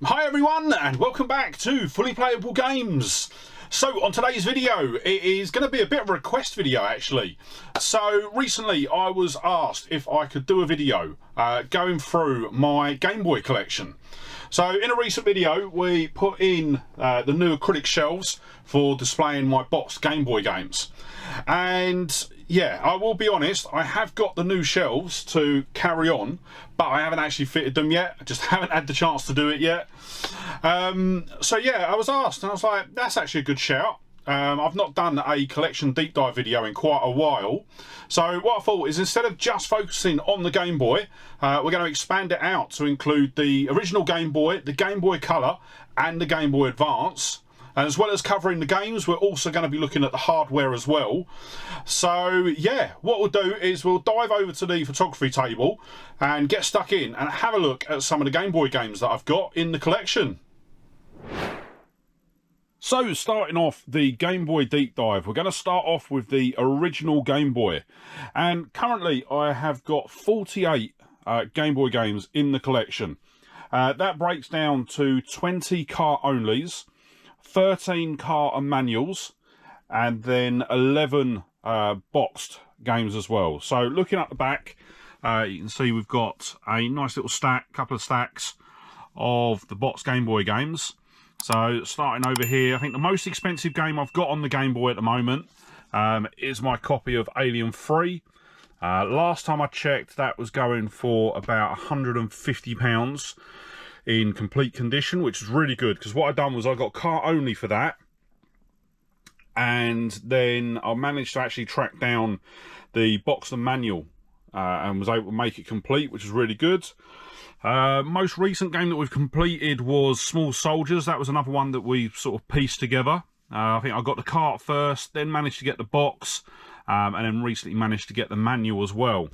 Hi everyone, and welcome back to Fully Playable Games. So on today's video, it is going to be a bit of a request video actually. So recently I was asked if I could do a video going through my Game Boy collection. So in a recent video we put in the new acrylic shelves for displaying my boxed Game Boy games. And yeah, I will be honest, I have got the new shelves to carry on, but I haven't actually fitted them yet. I just haven't had the chance to do it yet. So yeah, I was asked and I was like, that's actually a good shout. I've not done a collection deep dive video in quite a while. So what I thought is, instead of just focusing on the Game Boy, we're going to expand it out to include the original Game Boy, the Game Boy Color and the Game Boy Advance. And as well as covering the games, we're also going to be looking at the hardware as well. So yeah, what we'll do is we'll dive over to the photography table and get stuck in and have a look at some of the Game Boy games that I've got in the collection. So starting off the Game Boy deep dive, we're going to start off with the original Game Boy. And currently I have got 48 Game Boy games in the collection. That breaks down to 20 cart-onlys, 13 cart and manuals, and then 11 boxed games as well. So looking at the back, you can see we've got a nice little stack, couple of stacks of the boxed Game Boy games. So starting over here, I think the most expensive game I've got on the Game Boy at the moment is my copy of Alien 3. Last time I checked, that was going for about £150 in complete condition, which is really good, because what I've done was I got cart only for that, and then I managed to actually track down the box and manual and was able to make it complete, which is really good. Most recent game that we've completed was Small Soldiers. That was another one that we sort of pieced together. I think I got the cart first, then managed to get the box, and then recently managed to get the manual as well.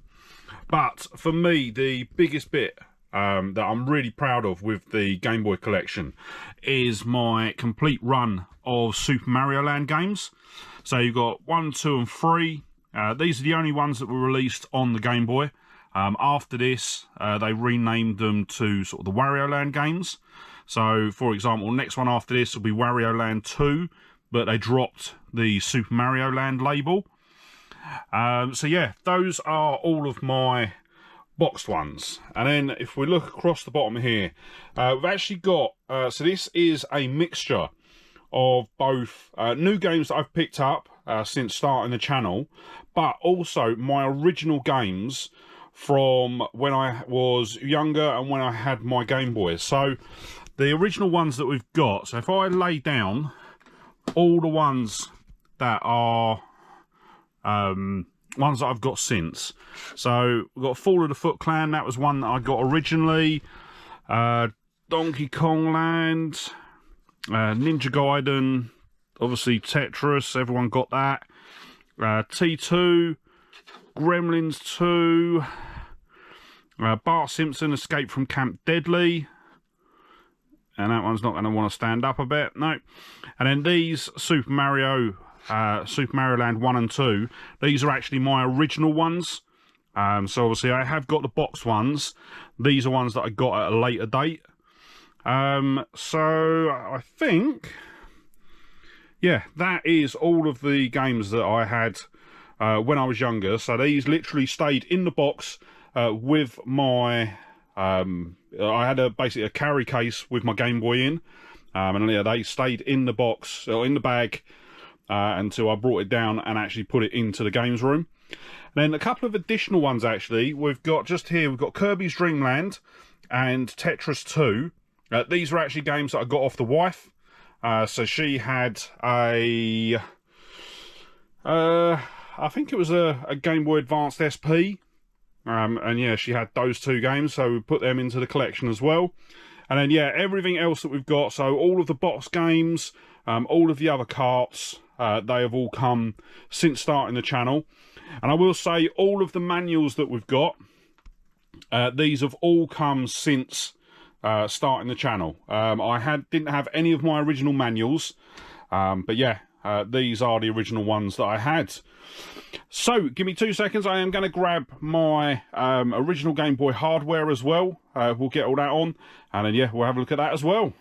But for me, the biggest bit that I'm really proud of with the Game Boy collection is my complete run of Super Mario Land games. So you've got 1, 2 and 3. These are the only ones that were released on the Game Boy. After this, they renamed them to sort of the Wario Land games. So for example, next one after this will be Wario Land 2, but they dropped the Super Mario Land label. So yeah, those are all of my boxed ones. And then if we look across the bottom here, we've actually got so this is a mixture of both new games that I've picked up since starting the channel, but also my original games from when I was younger and when I had my Game Boy. So the original ones that we've got, so if I lay down all the ones that are ones that I've got since. So we've got Fall of the Foot Clan, that was one that I got originally. Donkey Kong Land, Ninja Gaiden, obviously Tetris, everyone got that. T2, Gremlins 2, Bart Simpson Escape from Camp Deadly. And that one's not going to want to stand up a bit, no. And then these Super Mario Land 1 and 2, these are actually my original ones. So obviously I have got the box ones. These are ones that I got at a later date. So I think, yeah, that is all of the games that I had when I was younger. So these literally stayed in the box with my I had basically a carry case with my Game Boy in, and yeah, they stayed in the box or in the bag until I brought it down and actually put it into the games room. And then a couple of additional ones actually. We've got just here, we've got Kirby's Dream Land and Tetris 2. These are actually games that I got off the wife. So she had a I think it was a Game Boy Advance SP. And yeah, she had those two games, so we put them into the collection as well. And then yeah, everything else that we've got, so all of the box games, all of the other carts, they have all come since starting the channel. And I will say, all of the manuals that we've got, these have all come since starting the channel. I didn't have any of my original manuals, but yeah, these are the original ones that I had. So give me 2 seconds. I am going to grab my original Gameboy hardware as well. We'll get all that on, and then yeah, we'll have a look at that as well.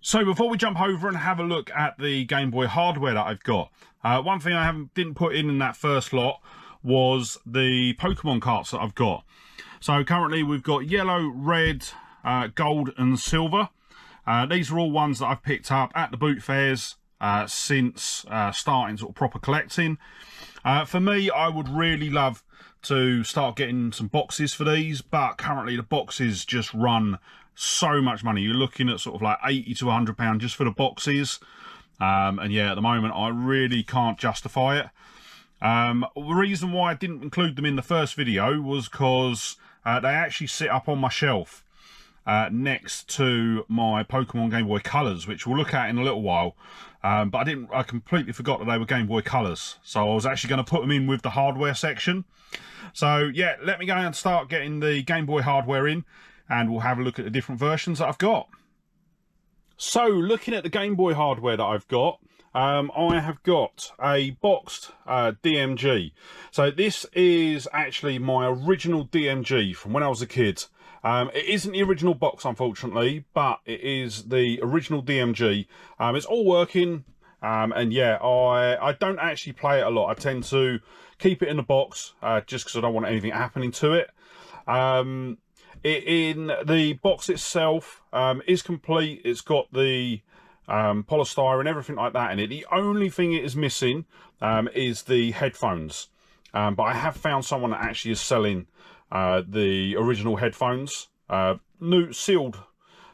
So before we jump over and have a look at the Gameboy hardware that I've got, one thing I didn't put in that first lot was the Pokemon carts that I've got. So currently we've got yellow, red, gold and silver. These are all ones that I've picked up at the boot fairs since starting sort of proper collecting. For me, I would really love to start getting some boxes for these, but currently the boxes just run so much money. You're looking at sort of like £80 to £100 just for the boxes. And yeah, at the moment I really can't justify it. The reason why I didn't include them in the first video was because they actually sit up on my shelf next to my Pokemon Game Boy Colors, which we'll look at in a little while. But I completely forgot that they were Game Boy Colors, so I was actually going to put them in with the hardware section. So yeah, let me go and start getting the Game Boy hardware in, and we'll have a look at the different versions that I've got. So looking at the Game Boy hardware that I've got, I have got a boxed DMG. So this is actually my original DMG from when I was a kid. It isn't the original box, unfortunately, but it is the original DMG. It's all working, and yeah, I don't actually play it a lot. I tend to keep it in the box, just because I don't want anything happening to it. In the box itself is complete. It's got the polystyrene and everything like that in it. The only thing it is missing is the headphones. But I have found someone that actually is selling the original headphones, new, sealed,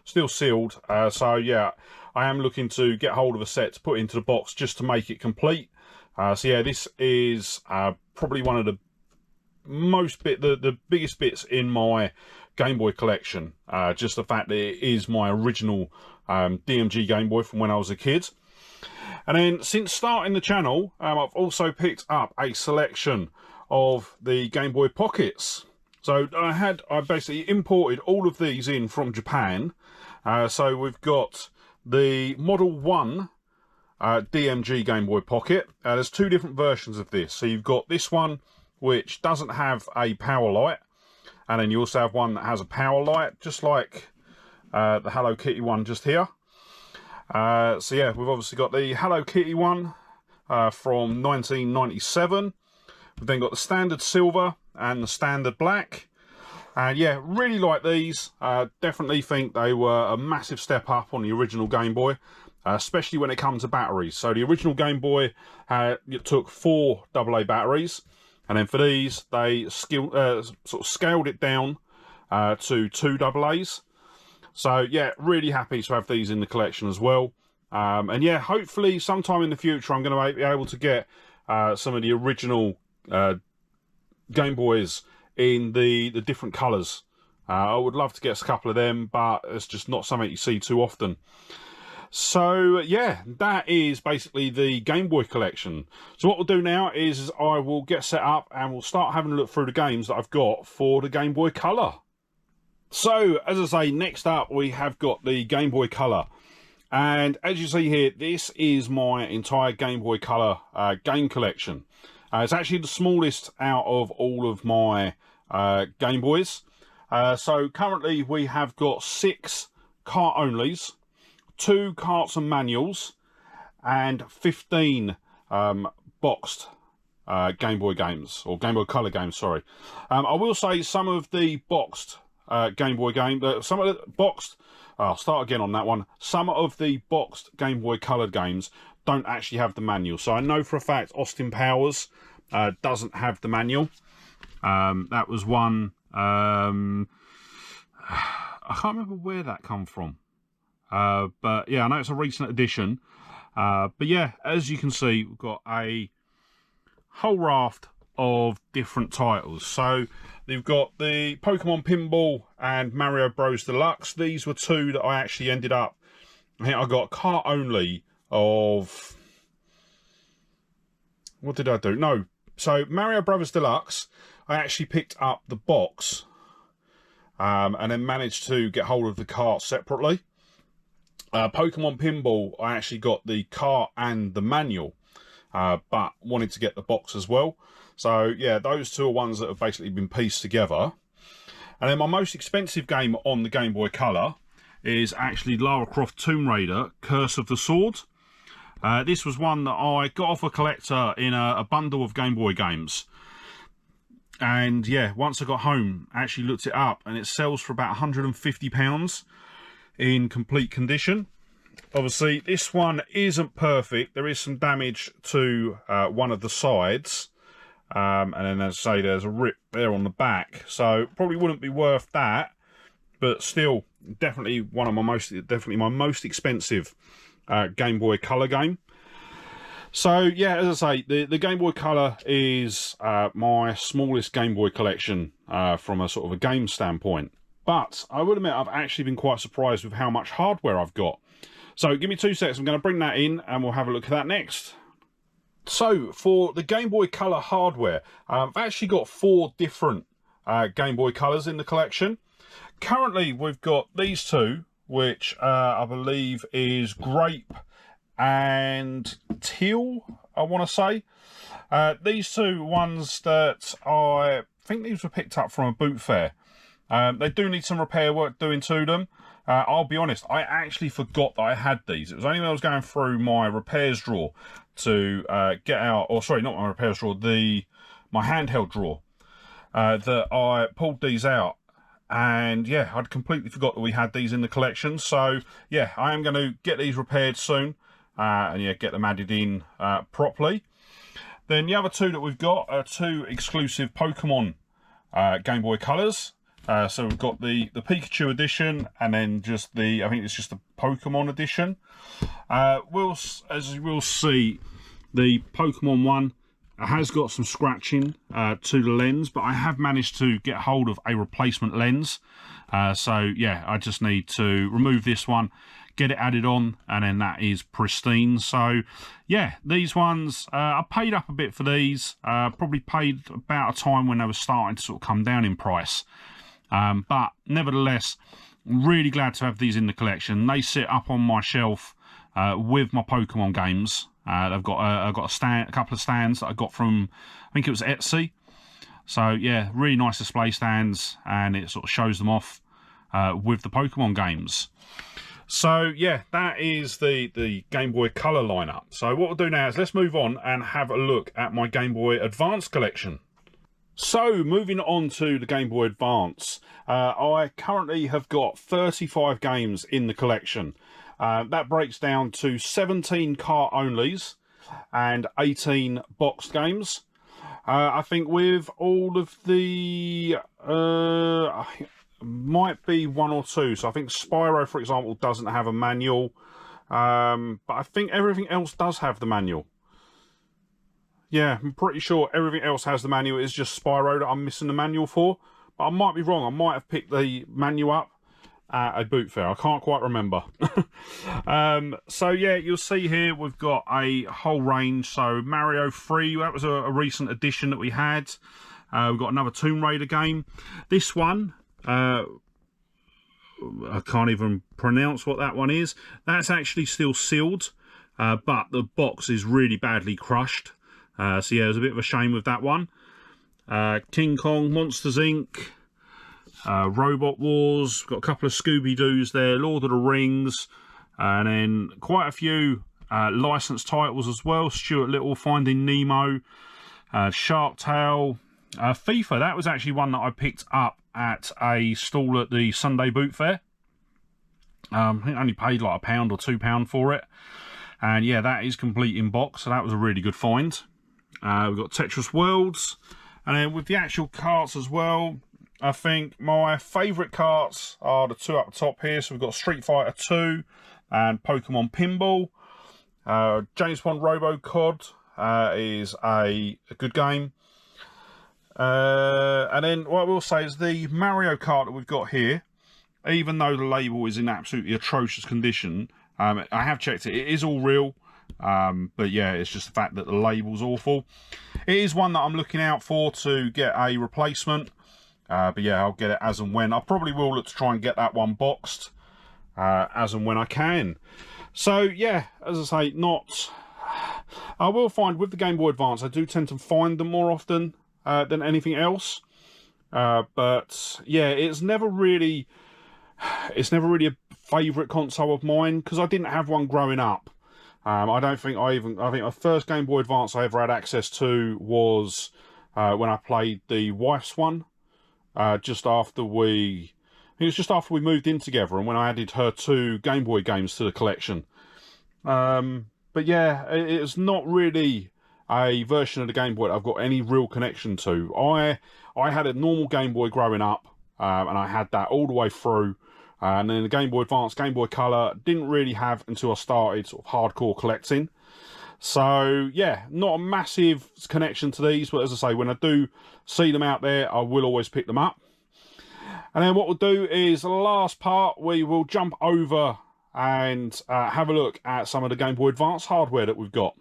still sealed. So yeah, I am looking to get hold of a set to put into the box just to make it complete. So yeah, this is probably one of the the biggest bits in my Game Boy collection. Just the fact that it is my original DMG Game Boy from when I was a kid. And then since starting the channel, I've also picked up a selection of the Game Boy Pockets. So I basically imported all of these in from Japan. So we've got the Model 1 DMG Game Boy Pocket. There's two different versions of this. So you've got this one which doesn't have a power light, and then you also have one that has a power light, just like the Hello Kitty one just here. So yeah, we've obviously got the Hello Kitty one from 1997. We've then got the standard silver and the standard black. And yeah, really like these. Definitely think they were a massive step up on the original Game Boy, especially when it comes to batteries. So the original Game Boy it took 4 AA batteries, and then for these they sort of scaled it down to 2 AA's. So yeah, really happy to have these in the collection as well. And yeah, hopefully sometime in the future I'm going to be able to get some of the original Game Boys in the different colours. I would love to get a couple of them, but it's just not something you see too often. So yeah, that is basically the Game Boy collection. So what we'll do now is I will get set up and we'll start having a look through the games that I've got for the Game Boy Color. So as I say, next up we have got the Game Boy Color. And as you see here, this is my entire Game Boy Color game collection. It's actually the smallest out of all of my Game Boys. So currently we have got 6 cart onlys, 2 carts and manuals, and 15 boxed Game Boy games, or Game Boy Color games, sorry. I will say some of the boxed Game Boy games, some of the boxed, I'll start again on that one. Some of the boxed Game Boy Color games don't actually have the manual. So I know for a fact Austin Powers doesn't have the manual. That was one, I can't remember where that come from. But yeah, I know it's a recent addition. But yeah, as you can see, we've got a whole raft of different titles. So they've got the Pokemon Pinball and Mario Bros Deluxe. These were 2 that I actually ended up, I think I got a cart only of, what did I do? No, so Mario Bros Deluxe, I actually picked up the box and then managed to get hold of the cart separately. Pokemon Pinball, I actually got the cart and the manual, but wanted to get the box as well. So yeah, those two are ones that have basically been pieced together. And then my most expensive game on the Game Boy Color is actually Lara Croft Tomb Raider Curse of the Sword. This was one that I got off a collector in a bundle of Game Boy games. And yeah, once I got home, I actually looked it up, and it sells for about £150 in complete condition. Obviously, this one isn't perfect. There is some damage to one of the sides. And then, as I say, there's a rip there on the back. So probably wouldn't be worth that. But still, definitely one of my most expensive Game Boy Color game. So yeah, as I say, the Game Boy Color is my smallest Game Boy collection from a sort of a game standpoint. But I would admit I've actually been quite surprised with how much hardware I've got. So give me 2 seconds, I'm going to bring that in and we'll have a look at that next. So for the Game Boy Color hardware, I've actually got 4 different Game Boy Colors in the collection. Currently we've got these two, which I believe is grape and teal, I want to say. These two ones that I think these were picked up from a boot fair. They do need some repair work doing to them. I'll be honest, I actually forgot that I had these. It was only when I was going through my repairs drawer to get out, or sorry, not my repairs drawer, my handheld drawer, that I pulled these out. And yeah, I'd completely forgot that we had these in the collection. So yeah, I am going to get these repaired soon, and yeah, get them added in properly. Then the other two that we've got are 2 exclusive Pokemon Game Boy Colors. So we've got the Pikachu edition, and then just I think it's just the Pokemon edition. As you will see, the Pokemon one has got some scratching to the lens, but I have managed to get hold of a replacement lens. So yeah, I just need to remove this one, get it added on, and then that is pristine. So yeah, these ones, I paid up a bit for these. Probably paid about a time when they were starting to sort of come down in price. But nevertheless, really glad to have these in the collection. They sit up on my shelf with my Pokemon games. I've got a couple of stands that I got from, I think it was Etsy. So yeah, really nice display stands, and it sort of shows them off with the Pokemon games. So yeah, that is the Game Boy Color lineup. So what we'll do now is let's move on and have a look at my Game Boy Advance collection. So moving on to the Game Boy Advance, I currently have got 35 games in the collection. That breaks down to 17 cart-onlys and 18 boxed games. I think with all of the... might be 1 or 2. So I think Spyro, for example, doesn't have a manual. But I think everything else does have the manual. Yeah, I'm pretty sure everything else has the manual. It's just Spyro that I'm missing the manual for. But I might be wrong. I might have picked the manual up at a boot fair. I can't quite remember. So yeah, you'll see here we've got a whole range. So Mario 3, that was a recent addition that we had. We've got another Tomb Raider game. This one, I can't even pronounce what that one is. That's actually still sealed, but the box is really badly crushed. So yeah, there's a bit of a shame with that one. King Kong, Monsters Inc., Robot Wars, got a couple of Scooby-Doos there, Lord of the Rings, and then quite a few licensed titles as well. Stuart Little, Finding Nemo, Shark Tale, FIFA. That was actually one that I picked up at a stall at the Sunday Boot Fair. I think I only paid like £1 or £2 for it. And yeah, that is complete in box, so that was a really good find. We've got Tetris Worlds, and then with the actual carts as well, I think my favourite carts are the 2 up the top here. So we've got Street Fighter 2 and Pokemon Pinball. James Bond Robocod is a good game. And then what I will say is the Mario Kart that we've got here, even though the label is in absolutely atrocious condition, I have checked it. It is all real. But yeah, it's just the fact that the label's awful. It is one that I'm looking out for to get a replacement. But yeah, I'll get it as and when. I probably will look to try and get that one boxed. as and when I can. So yeah, as I say, I will find with the Game Boy Advance, I do tend to find them more often than anything else. But yeah, it's never really a favourite console of mine because I didn't have one growing up. I think my first Game Boy Advance I ever had access to was when I played the wife's one, just after we moved in together, and when I added her 2 Game Boy games to the collection. But yeah, it's not really a version of the Game Boy that I've got any real connection to. I had a normal Game Boy growing up, and I had that all the way through. And then the Game Boy Advance, Game Boy Color, didn't really have until I started sort of hardcore collecting. So yeah, not a massive connection to these, but as I say, when I do see them out there, I will always pick them up. And then what we'll do is the last part, we will jump over and have a look at some of the Game Boy Advance hardware that we've got.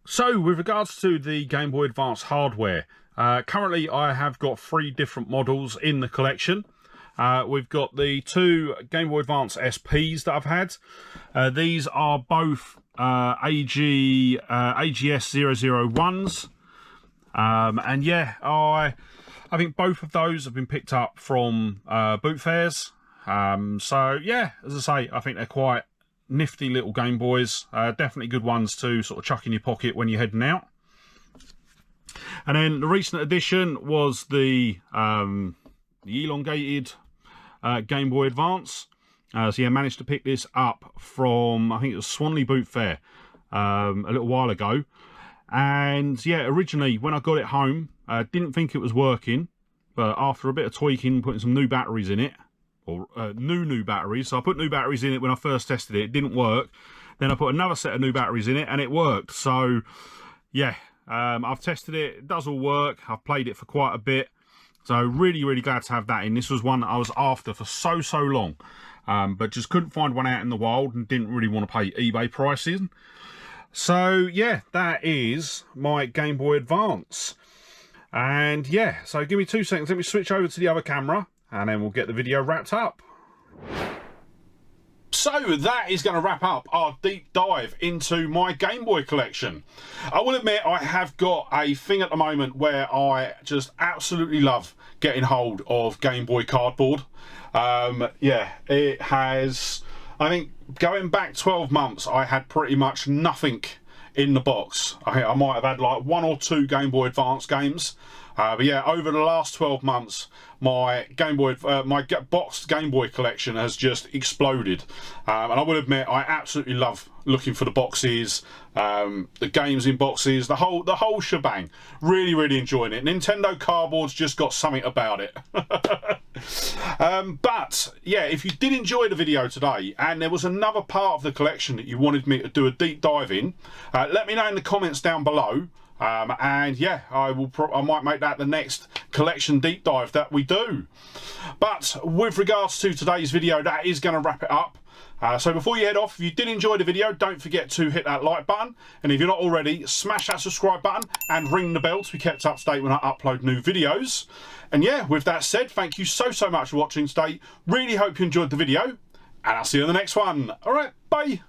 So with regards to the Game Boy Advance hardware, currently I have got 3 different models in the collection. We've got the 2 Game Boy Advance SPs that I've had. These are both AGS 001s. And yeah, I think both of those have been picked up from boot fairs. So yeah, as I say, I think they're quite nifty little Game Boys. Definitely good ones to sort of chuck in your pocket when you're heading out. And then the recent addition was the elongated Game Boy Advance. So yeah, managed to pick this up from, I think it was Swanley Boot Fair a little while ago. And yeah, originally when I got it home, I didn't think it was working, but after a bit of tweaking, putting some new batteries in it, or new batteries. So I put new batteries in it when I first tested it. It didn't work. Then I put another set of new batteries in it, and it worked. So yeah, I've tested it. It does all work. I've played it for quite a bit. So really, really glad to have that in. This was one that I was after for so long, but just couldn't find one out in the wild and didn't really want to pay eBay prices. So yeah, that is my Game Boy Advance. And yeah, so give me 2 seconds. Let me switch over to the other camera, and then we'll get the video wrapped up. So that is going to wrap up our deep dive into my Game Boy collection. I will admit I have got a thing at the moment where I just absolutely love getting hold of Game Boy cardboard. Yeah, it has, I think going back 12 months, I had pretty much nothing in the box. I might have had like 1 or 2 Game Boy Advance games. But yeah, over the last 12 months, my boxed Game Boy collection has just exploded. And I will admit, I absolutely love looking for the boxes, the games in boxes, the whole shebang. Really, really enjoying it. Nintendo cardboard's just got something about it. But yeah, if you did enjoy the video today and there was another part of the collection that you wanted me to do a deep dive in, let me know in the comments down below. And yeah, I might make that the next collection deep dive that we do. But with regards to today's video, that is going to wrap it up. So before you head off, if you did enjoy the video, don't forget to hit that like button. And if you're not already, smash that subscribe button and ring the bell to be kept up to date when I upload new videos. And yeah, with that said, thank you so much for watching today. Really hope you enjoyed the video, and I'll see you in the next one. All right, bye.